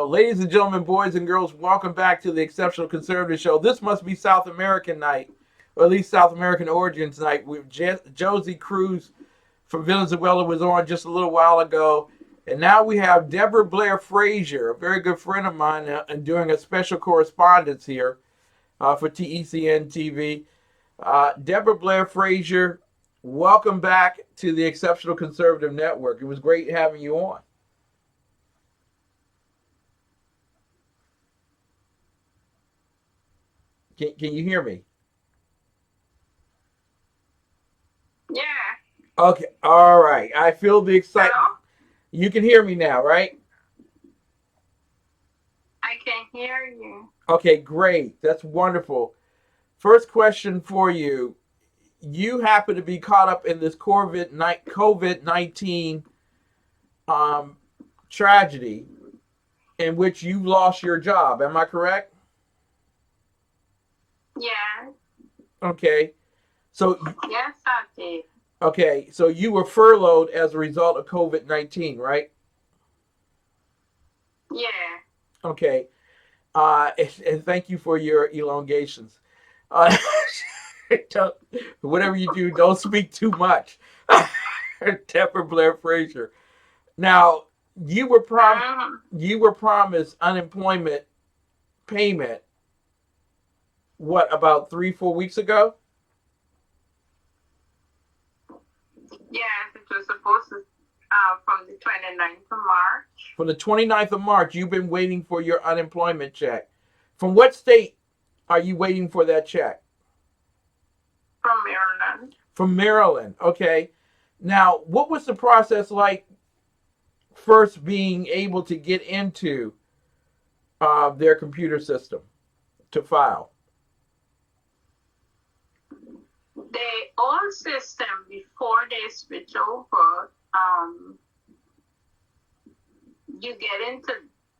Ladies and gentlemen, boys and girls, welcome back to the Exceptional Conservative Show. This must be South American night, or at least South American origins night. Josie Cruz from Venezuela was on just a little while ago. And now we have Debra Blair Fraser, a very good friend of mine, and doing a special correspondence here for TECN TV. Debra Blair Fraser, welcome back to the Exceptional Conservative Network. It was great having you on. Can you hear me? Yeah. Okay. All right. I feel the excitement. Hello? You can hear me now, right? I can hear you. Okay, great. That's wonderful. First question for you. You happen to be caught up in this COVID-19 tragedy in which you lost your job. Am I correct? Yeah. Okay. So Yes, I did. okay, so you were furloughed as a result of COVID-19, right? Yeah. Okay. And thank you for your elongations. Don't- Whatever you do, don't speak too much. Debra Blair Fraser. Now, you were promised unemployment payment. What, about 3-4 weeks ago? Yes, it was supposed to from the 29th of March. From the 29th of March, you've been waiting for your unemployment check. From what state are you waiting for that check? From Maryland. From Maryland. Okay. Now, what was the process like first being able to get into their computer system to file? The old system, before they switch over, you get into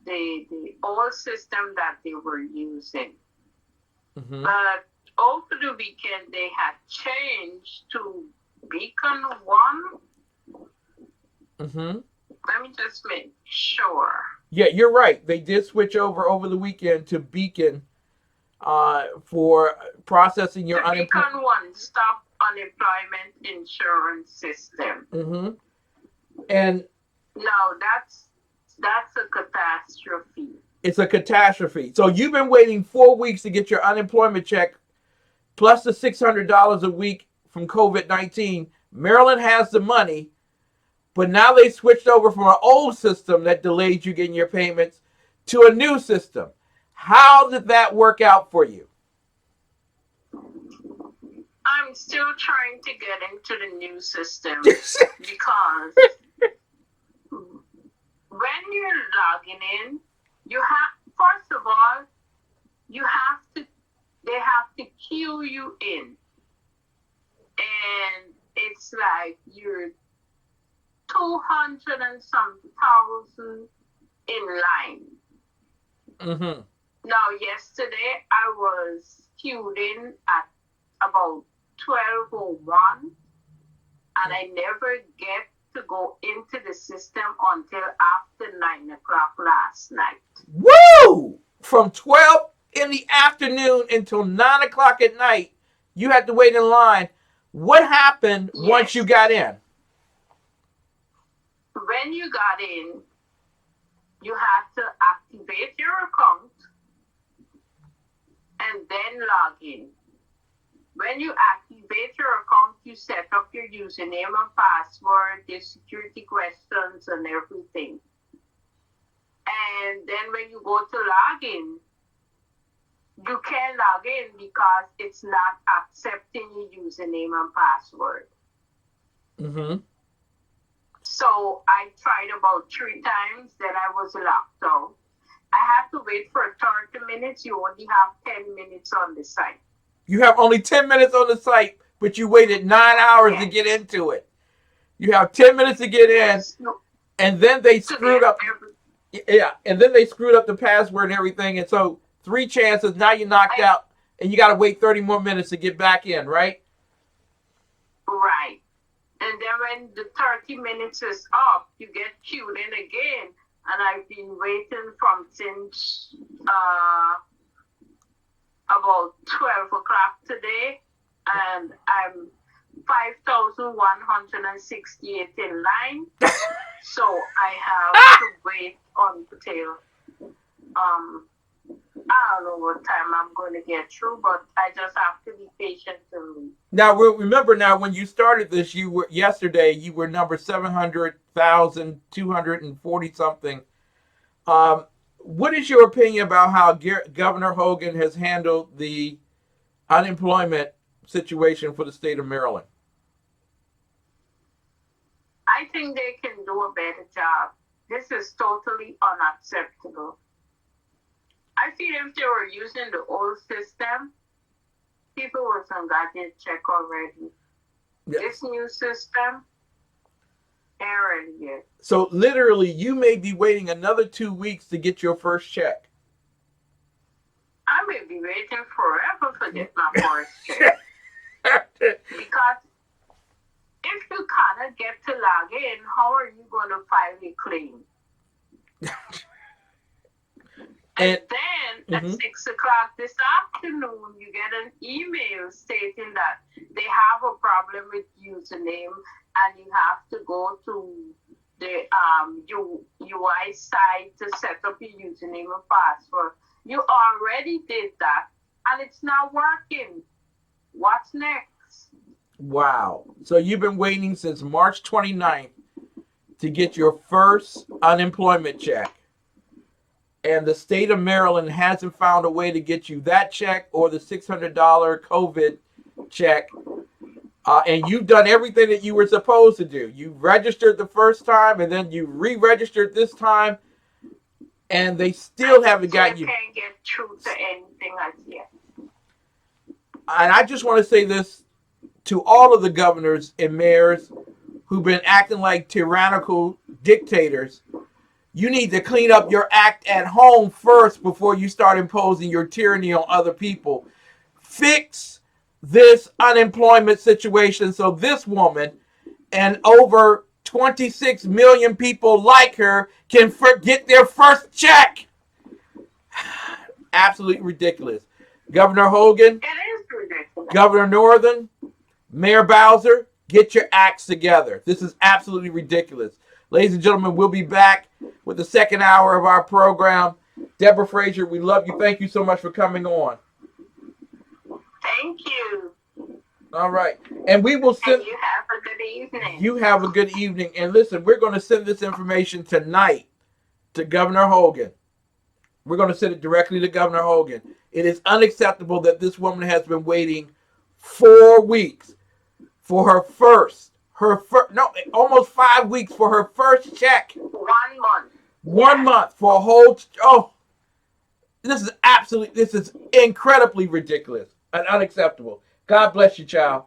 the old system that they were using. Mm-hmm. But over the weekend, they had changed to Beacon 1. Mm-hmm. Let me just make sure. Yeah, you're right. They did switch over the weekend to Beacon for processing your unemployment. Beacon 1, Stop Unemployment Insurance System. Mm-hmm. And No, that's a catastrophe. it's a catastrophe. So you've been waiting 4 weeks to get your unemployment check, plus the $600 a week from COVID-19. Maryland has the money, but now they switched over from an old system that delayed you getting your payments to a new system. How did that work out for you? I'm still trying to get into the new system because when you're logging in, you have, first of all, they have to queue you in. And it's like you're 200 and some thousand in line. Mm-hmm. Now, yesterday I was queued in at about 12:01, and I never get to go into the system until after 9 o'clock last night. Woo! From 12 in the afternoon until 9 o'clock at night, you had to wait in line. What happened once you got in? When you got in, you had to activate your account and then log in. When you activate your account, you set up your username and password, your security questions and everything. And then when you go to log in, you can't log in because it's not accepting your username and password. Mm-hmm. So I tried about 3 times, then I was locked out. I have to wait for 30 minutes. You only have 10 minutes on the site. You have only 10 minutes on the site, but you waited 9 hours to get into it. You have 10 minutes to get in, and then they screwed up. Yeah, and then they screwed up the password and everything, and so 3 chances. Now you're knocked out, and you got to wait 30 more minutes to get back in, right? Right. And then when the 30 minutes is up, you get queued in again, and I've been waiting from since about 12 o'clock today, and I'm 5,168 in line. So I have to wait until I don't know what time I'm going to get through, but I just have to be patient and wait. Now, remember now, when you started this, yesterday, you were number 700,240 something. What is your opinion about how Governor Hogan has handled the unemployment situation for the state of Maryland? I think they can do a better job. This is totally unacceptable. I feel if they were using the old system, people would have got their check already. Yes. This new system, ain't ready yet. So literally, you may be waiting another 2 weeks to get your first check. I may be waiting forever to get my first check. Because if you cannot get to log in, how are you going to file a claim? And then at 6 o'clock this afternoon, you get an email stating that they have a problem with username and you have to go to the UI site to set up your username and password. You already did that and it's not working. What's next? Wow. So you've been waiting since March 29th to get your first unemployment check. And the state of Maryland hasn't found a way to get you that check or the $600 COVID check. And you've done everything that you were supposed to do. You registered the first time and then you re-registered this time. And they still haven't got you. Can't get through to anything as yet. And I just want to say this to all of the governors and mayors who've been acting like tyrannical dictators. You need to clean up your act at home first before you start imposing your tyranny on other people. Fix this unemployment situation so this woman and over 26 million people like her can get their first check. Absolutely ridiculous. Governor Hogan, it is ridiculous. Governor Northern, Mayor Bowser, get your acts together. This is absolutely ridiculous. Ladies and gentlemen, we'll be back with the second hour of our program. Debra Fraser, we love you. Thank you so much for coming on. Thank you. All right. And we will send... And you have a good evening. You have a good evening. And listen, we're going to send this information tonight to Governor Hogan. We're going to send it directly to Governor Hogan. It is unacceptable that this woman has been waiting 4 weeks for almost 5 weeks for her first check. 1 month. 1 month for a whole, this is incredibly ridiculous and unacceptable. God bless you, child.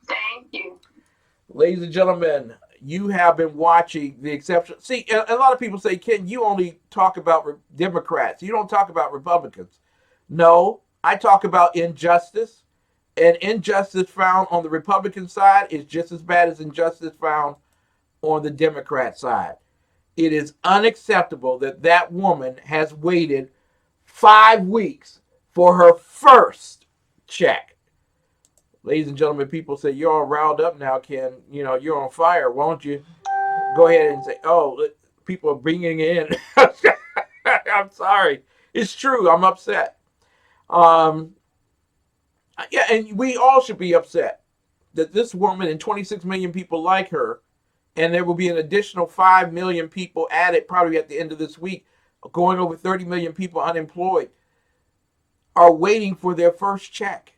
Thank you. Ladies and gentlemen, you have been watching The Exception. See, a lot of people say, Ken, you only talk about Democrats. You don't talk about Republicans. No, I talk about injustice. And injustice found on the Republican side is just as bad as injustice found on the Democrat side. It is unacceptable that that woman has waited 5 weeks for her first check. Ladies and gentlemen, people say, you're all riled up now, Ken. You know, you're on fire. Won't you go ahead and say, people are bringing in. I'm sorry. It's true. I'm upset. Yeah, and we all should be upset that this woman and 26 million people like her, and there will be an additional 5 million people added probably at the end of this week, going over 30 million people unemployed, are waiting for their first check.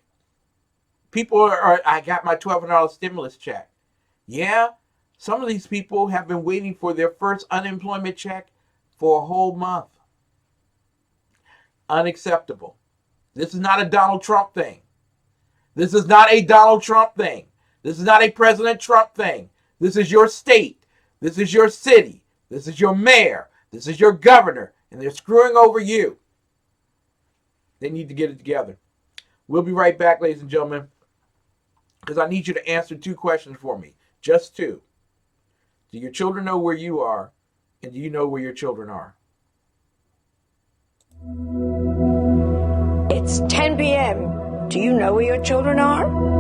People I got my $1,200 stimulus check. Yeah, some of these people have been waiting for their first unemployment check for a whole month. Unacceptable. This is not a Donald Trump thing. This is not a Donald Trump thing. This is not a President Trump thing. This is your state. This is your city. This is your mayor. This is your governor. And they're screwing over you. They need to get it together. We'll be right back, ladies and gentlemen, because I need you to answer 2 questions for me. Just 2. Do your children know where you are? And do you know where your children are? It's 10 p.m. Do you know where your children are?